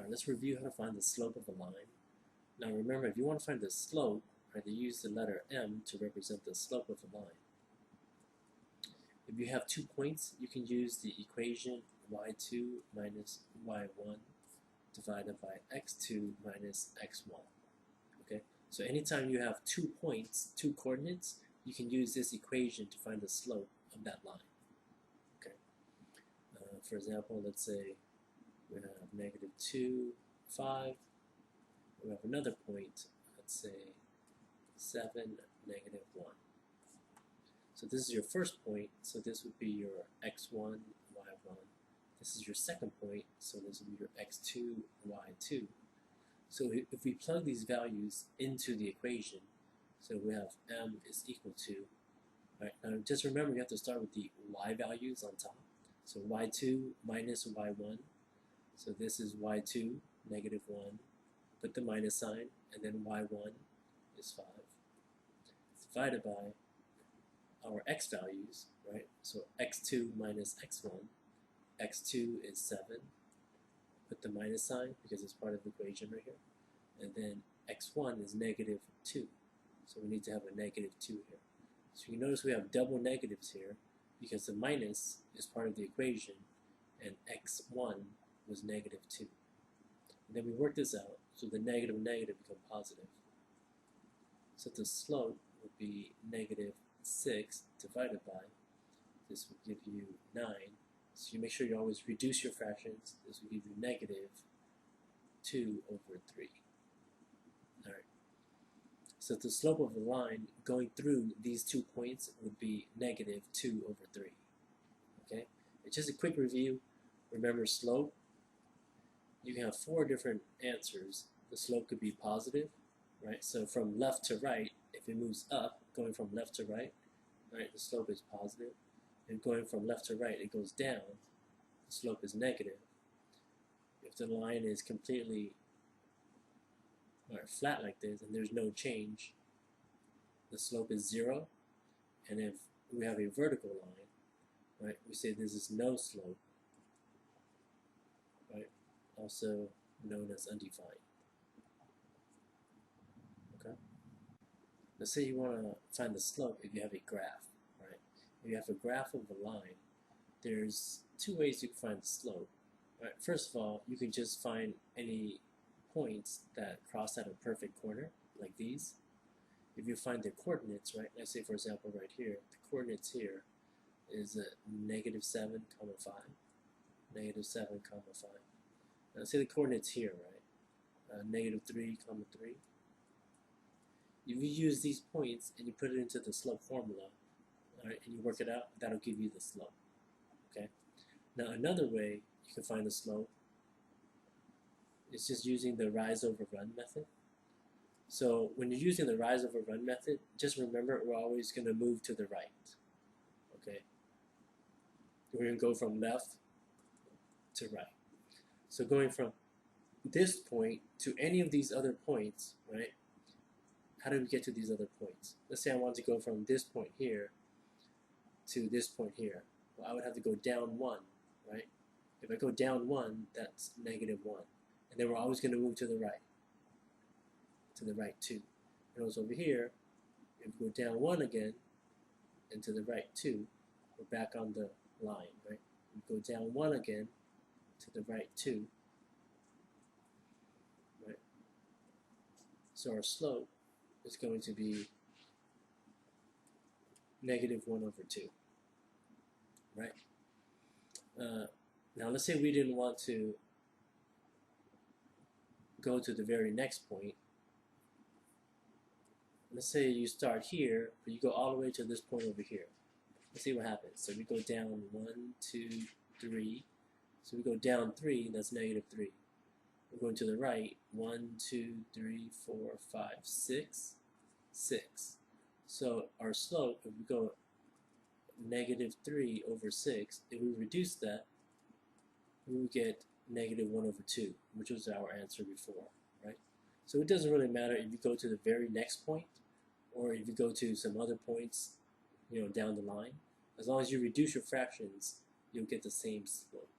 Alright, let's review how to find the slope of a line. Now remember, if you want to find the slope, right, they use the letter m to represent the slope of a line. If you have 2 points, you can use the equation y2 minus y1 divided by x2 minus x1. Okay, so anytime you have 2 points, 2 coordinates, you can use this equation to find the slope of that line. Okay, for example, let's say we have -2, 5. We have another point, let's say 7, -1. So this is your first point, so this would be your x1, y1. This is your second point, so this would be your x2, y2. So if we plug these values into the equation, so we have m is equal to, right, now just remember you have to start with the y values on top. So y2 minus y1, so this is y2, -1, put the minus sign, and then y1 is 5, divided by our x values, right? So x2 minus x1, x2 is 7, put the minus sign because it's part of the equation right here, and then x1 is -2, so we need to have a -2 here. So you notice we have double negatives here because the minus is part of the equation and x1 was -2. And then we work this out, so the negative and negative become positive. So the slope would be -6 divided by, this would give you 9. So you make sure you always reduce your fractions. This would give you -2/3. Alright. So the slope of the line going through these 2 points would be -2/3. Okay? It's just a quick review. Remember slope. You can have 4 different answers. The slope could be positive, right? So from left to right, if it moves up, going from left to right, the slope is positive. And going from left to right, it goes down, the slope is negative. If the line is completely flat like this and there's no change, the slope is 0. And if we have a vertical line, right, we say this is no slope, right, also known as undefined. Okay. Let's say you want to find the slope if you have a graph, right? If you have a graph of a line, there's 2 ways you can find the slope. Right? First of all, you can just find any points that cross at a perfect corner, like these. If you find the coordinates, right? Let's say, for example, right here, the coordinates here is -7, 5, -7, 5. Now, say the coordinates here, right? -3, 3. If you use these points and you put it into the slope formula, right, and you work it out, that'll give you the slope. Okay. Now another way you can find the slope is just using the rise over run method. So when you're using the rise over run method, just remember we're always going to move to the right. Okay. We're going to go from left to right. So going from this point to any of these other points, right? How do we get to these other points? Let's say I want to go from this point here to this point here. Well, I would have to go down 1, right? If I go down 1, that's -1. And then we're always going to move to the right 2. And also over here, if we go down 1 again, and to the right 2, we're back on the line, right? We go down 1 again, to the right 2, right? So our slope is going to be -1/2, right? Now let's say we didn't want to go to the very next point. Let's say you start here, but you go all the way to this point over here. Let's see what happens. So we go down 1, 2, 3. So we go down 3, that's -3. We're going to the right, 1, 2, 3, 4, 5, 6, 6. So our slope, if we go -3/6, if we reduce that, we would get -1/2, which was our answer before, right? So it doesn't really matter if you go to the very next point or if you go to some other points, down the line. As long as you reduce your fractions, you'll get the same slope.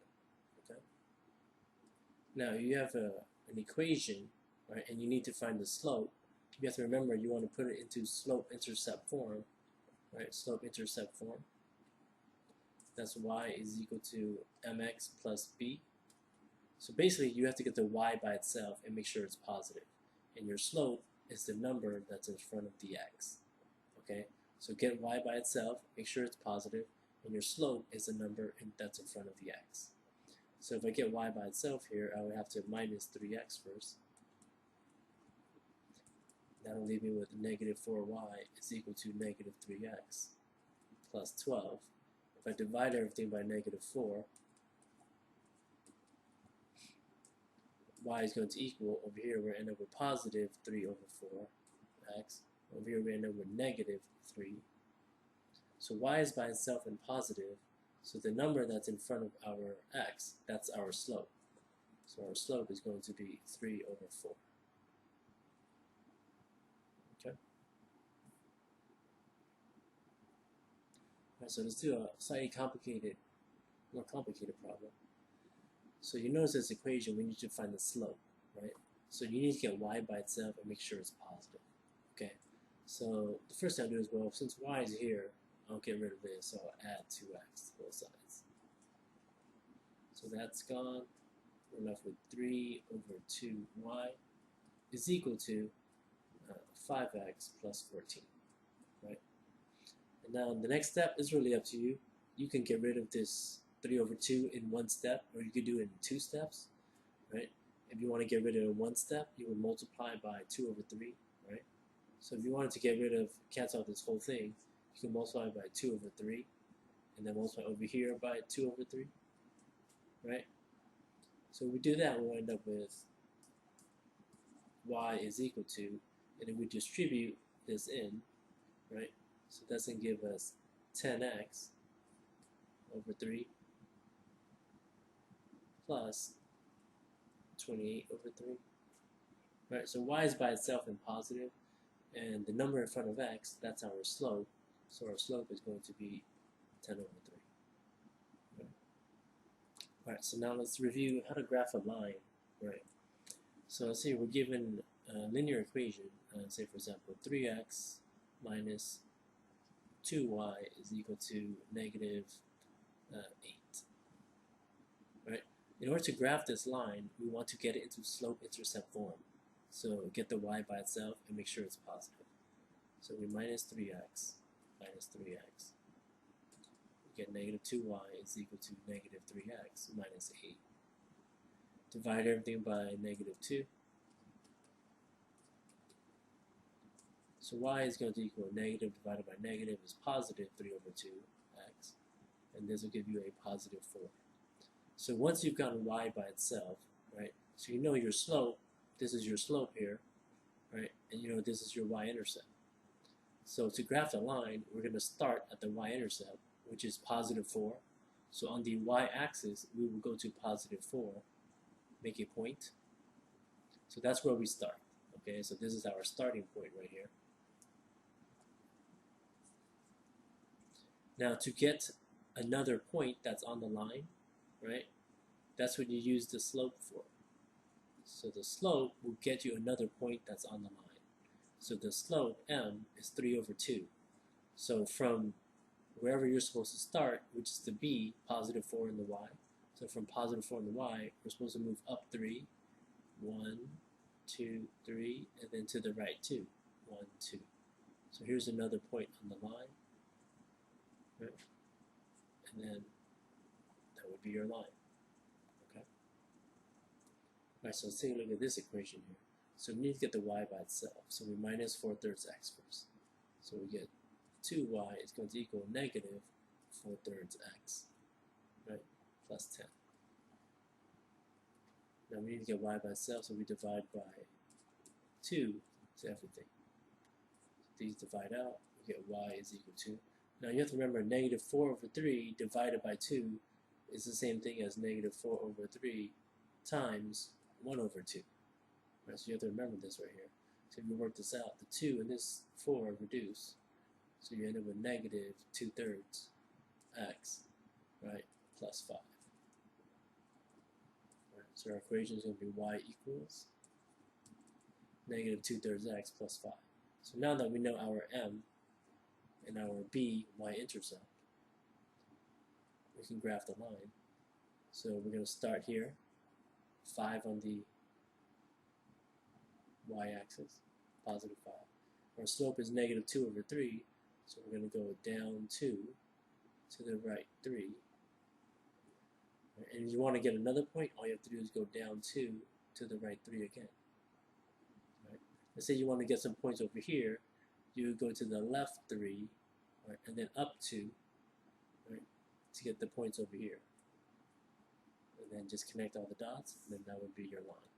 Okay. Now you have an equation, right, and you need to find the slope. You have to remember you want to put it into slope-intercept form, right? Slope-intercept form. That's y is equal to mx plus b. So basically, you have to get the y by itself and make sure it's positive. And your slope is the number that's in front of the x. Okay? So get y by itself, make sure it's positive, and your slope is the number that's in front of the x. So if I get y by itself here, I would have to minus 3x first. That'll leave me with negative 4y is equal to negative 3x plus 12. If I divide everything by negative 4, y is going to equal, over here we're end up with positive 3 over 4x. Over here we end up with negative 3. So y is by itself and positive, so the number that's in front of our x, that's our slope. So our slope is going to be 3 over 4. Okay? Alright, so let's do a slightly more complicated problem. So you notice this equation, we need to find the slope, right? So you need to get y by itself and make sure it's positive. Okay, so the first thing I'll do is, well, since y is here, I'll get rid of this, so I'll add 2x to both sides. So that's gone. We're left with 3 over 2y is equal to 5x plus 14, right? And now the next step is really up to you. You can get rid of this 3 over 2 in one step, or you could do it in 2 steps, right? If you want to get rid of it in one step, you would multiply by 2 over 3, right? So if you wanted to get rid of, cancel out this whole thing, you can multiply by 2 over 3, and then multiply over here by 2 over 3, right? So if we do that, we'll end up with y is equal to, and then we distribute this in, right? So that's going to give us 10x over 3 plus 28 over 3. Right, so y is by itself and positive, and the number in front of x, that's our slope. So our slope is going to be 10 over 3. Right. Alright, so now let's review how to graph a line. Right. So let's say we're given a linear equation, say for example 3x minus 2y is equal to negative 8. Right? In order to graph this line, we want to get it into slope-intercept form. So get the y by itself and make sure it's positive. So we minus 3x minus 3x. We get negative 2y is equal to negative 3x minus 8. Divide everything by negative 2. So y is going to equal negative divided by negative is positive 3 over 2x. And this will give you a positive 4. So once you've gotten y by itself, right, so you know your slope, this is your slope here, right, and you know this is your y-intercept. So to graph the line, we're going to start at the y-intercept, which is positive 4. So on the y-axis, we will go to positive 4, make a point. So that's where we start, okay, so this is our starting point right here. Now to get another point that's on the line, right, that's what you use the slope for. So the slope will get you another point that's on the line. So the slope, m, is 3 over 2. So from wherever you're supposed to start, which is the b, positive 4 in the y. So from positive 4 in the y, we're supposed to move up 3, 1, 2, 3, and then to the right 2, 1, 2. So here's another point on the line, right? And then that would be your line. Okay. Alright, so let's take a look at this equation here. So we need to get the y by itself. So we minus 4/3 x first. So we get 2y is going to equal negative 4/3 x, right? Plus 10. Now we need to get y by itself, so we divide by 2 to everything. So these divide out, we get y is equal to. Now you have to remember negative 4 over 3 divided by 2 is the same thing as negative 4 over 3 times 1 over 2. Right, so you have to remember this right here. So if you work this out, the 2 and this 4 reduce. So you end up with negative 2/3 x, right, plus 5. Right, So our equation is going to be y equals negative 2/3 x plus 5. So now that we know our m and our b y-intercept, we can graph the line. So we're going to start here, 5 on the y-axis, positive 5. Our slope is negative 2/3, so we're going to go down 2 to the right 3. And if you want to get another point, all you have to do is go down 2 to the right 3 again. Right? Let's say you want to get some points over here, you go to the left 3, right, and then up 2, right, to get the points over here. And then just connect all the dots, and then that would be your line.